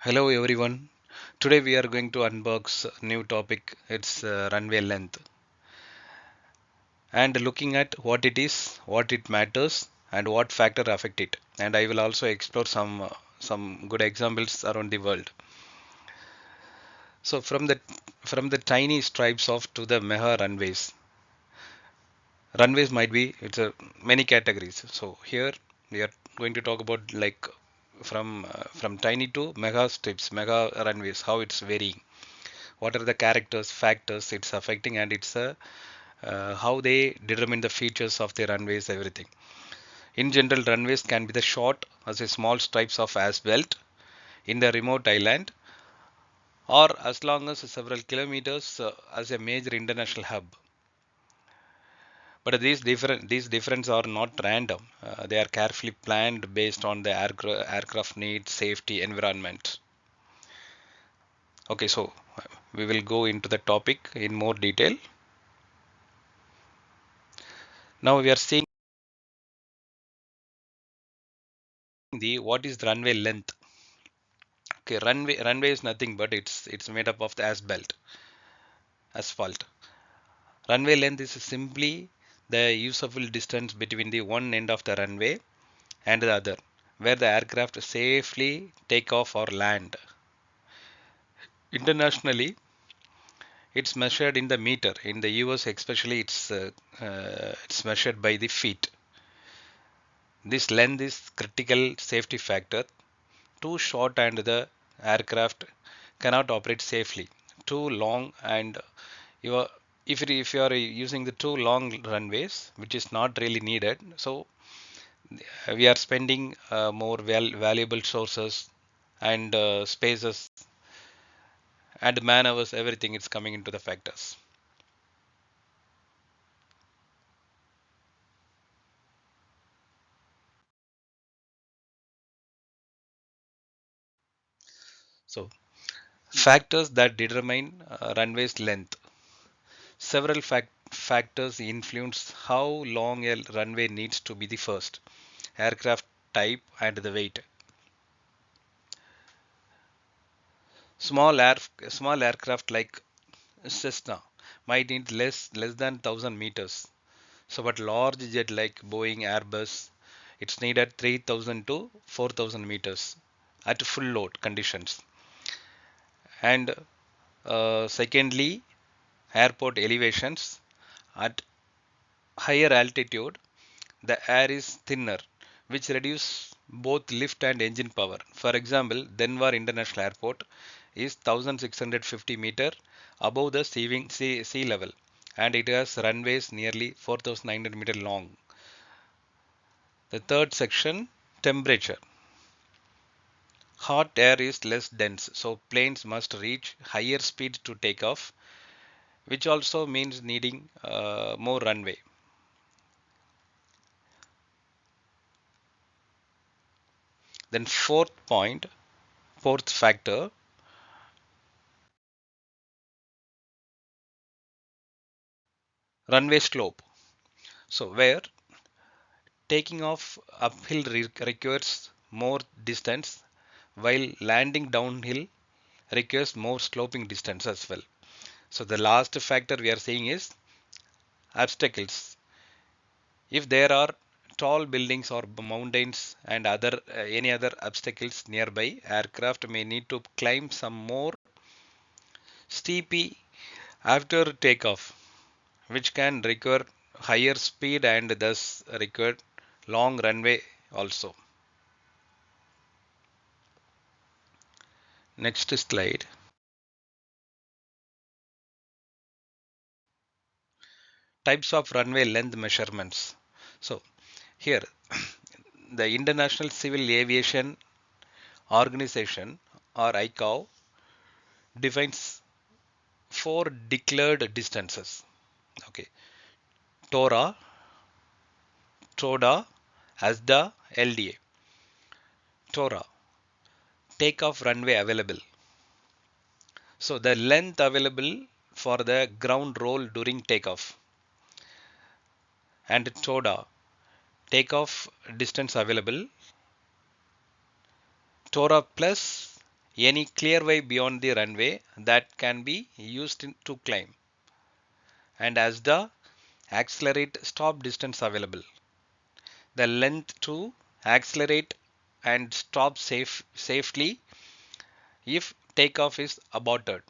Hello everyone. Today we are going to unbox a new topic. It's runway length and looking at what it is, what it matters, and what factor affect it. And I will also explore some good examples around the world. So from the tiny stripes off to the mega runways. Runways might be it's a many categories. So here we are going to talk about like from tiny to mega strips, mega runways, how it's varying. What are the characters, factors it's affecting, and how they determine the features of the runways, everything. In general, runways can be the short as a small stripes of asphalt in the remote island, or as long as several kilometers as a major international hub. But these differences are not random. They are carefully planned based on the aircraft needs, safety, environment. Okay, so we will go into the topic in more detail. Now we are seeing the what is the runway length. Okay, runway is nothing but it's made up of the asphalt. Runway length is simply the usable distance between the one end of the runway and the other, where the aircraft safely take off or land. Internationally, it's measured in the meter. In the US, especially, it's measured by the feet. This length is critical safety factor. Too short and the aircraft cannot operate safely. Too long and you are if you are using the too long runways, which is not really needed, so we are spending more valuable sources and spaces and man hours, everything is coming into the factors. So factors that determine runway's length. Several factors influence how long a runway needs to be. The first, aircraft type and the weight. Small aircraft like Cessna might need less than 1,000 meters. So, but large jet like Boeing, Airbus, it's needed 3,000 to 4,000 meters at full load conditions. And secondly, airport elevations. At higher altitude, the air is thinner, which reduce both lift and engine power. For example, Denver International Airport is 1,650 meter above the sea level, and it has runways nearly 4,900 meter long. The third section, temperature. Hot air is less dense, so planes must reach higher speed to take off, which also means needing more runway. Then fourth factor, runway slope. So where taking off uphill requires more distance, while landing downhill requires more sloping distance as well. So the last factor we are seeing is obstacles. If there are tall buildings or mountains and any other obstacles nearby, aircraft may need to climb some more steeply after takeoff, which can require higher speed and thus require long runway also. Next slide. Types of runway length measurements. So here the International Civil Aviation Organization or ICAO defines four declared distances. Okay, TORA, TODA, ASDA, LDA. TORA, takeoff runway available. So the length available for the ground roll during takeoff. And TODA, takeoff distance available. TORA plus any clear way beyond the runway that can be used to climb, and as the accelerate stop distance available, the length to accelerate and stop safely if takeoff is aborted.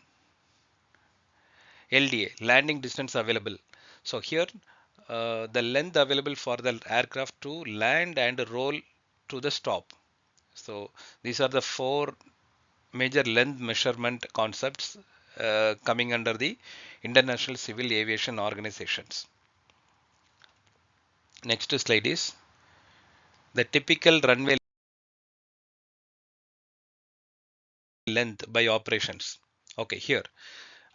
LDA, landing distance available. So here the length available for the aircraft to land and roll to the stop. So these are the four major length measurement concepts coming under the International Civil Aviation Organizations. Next slide is the typical runway length by operations. Okay, here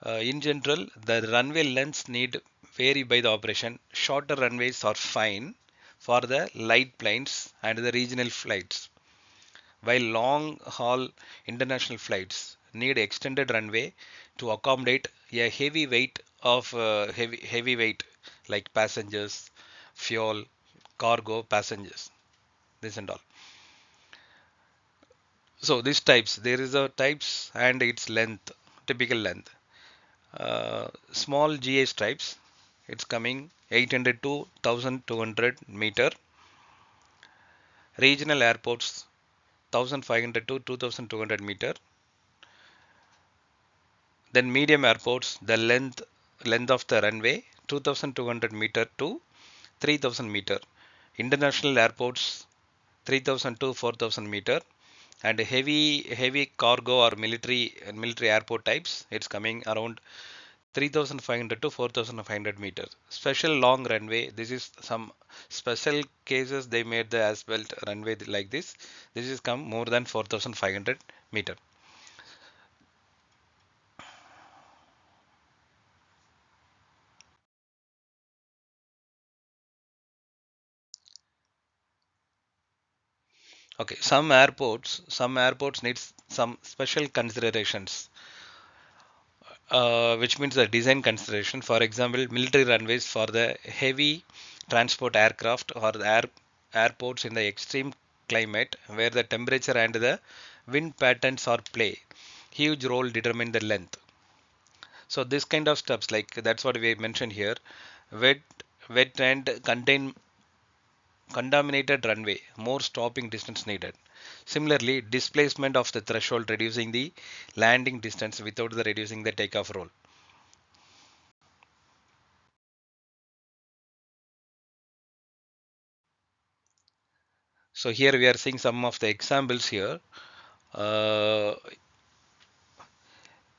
in general the runway lengths need vary by the operation. Shorter runways are fine for the light planes and the regional flights, while long haul international flights need extended runway to accommodate a heavy weight of heavy weight like passengers, fuel, cargo, passengers, this and all. So these types, there is a types and its length, typical length. Small GA stripes, it's coming 800 to 1200 meter. Regional airports 1500 to 2200 meter. Then medium airports, the length of the runway 2200 meter to 3000 meter. International airports 3000 to 4000 meter. And heavy cargo or military airport types, it's coming around 3500 to 4500 meters. Special long runway, this is some special cases they made the asphalt runway like this. This is come more than 4500 meter. Okay, some airports needs some special considerations, which means the design consideration. For example, military runways for the heavy transport aircraft or the airports in the extreme climate where the temperature and the wind patterns are play huge role determine the length. So this kind of steps, like that's what we mentioned here. Wet, wet and contaminated runway, more stopping distance needed. Similarly, displacement of the threshold reducing the landing distance without the reducing the takeoff roll. So here we are seeing some of the examples here. Uh,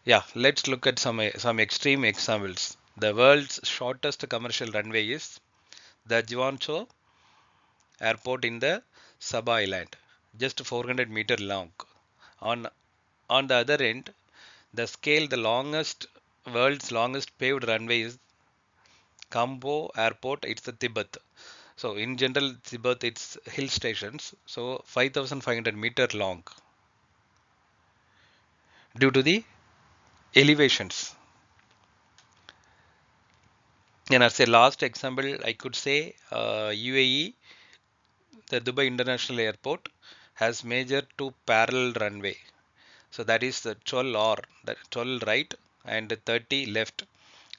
yeah, let's look at some extreme examples. The world's shortest commercial runway is the Jiwancho Airport in the Sabah Island, just 400-meter long. On on the other end, the scale, the longest world's longest paved runway is Kambo Airport. It's the Tibet. So in general, Tibet it's hill stations. So 5,500-meter long due to the elevations. And as a last example, I could say UAE, the Dubai International Airport has major two parallel runway. So that is the 12 or that 12 right and 30 left,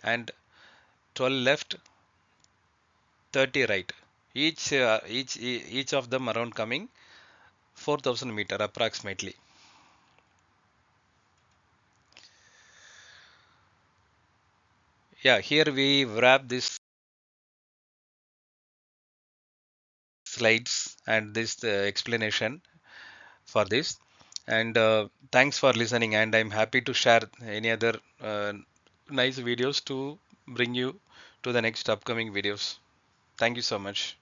and 12 left, 30 right. Each of them around coming 4000 meter approximately. Yeah, here we wrap this slides and this explanation for this. And thanks for listening. And I'm happy to share any other nice videos to bring you to the next upcoming videos. Thank you so much.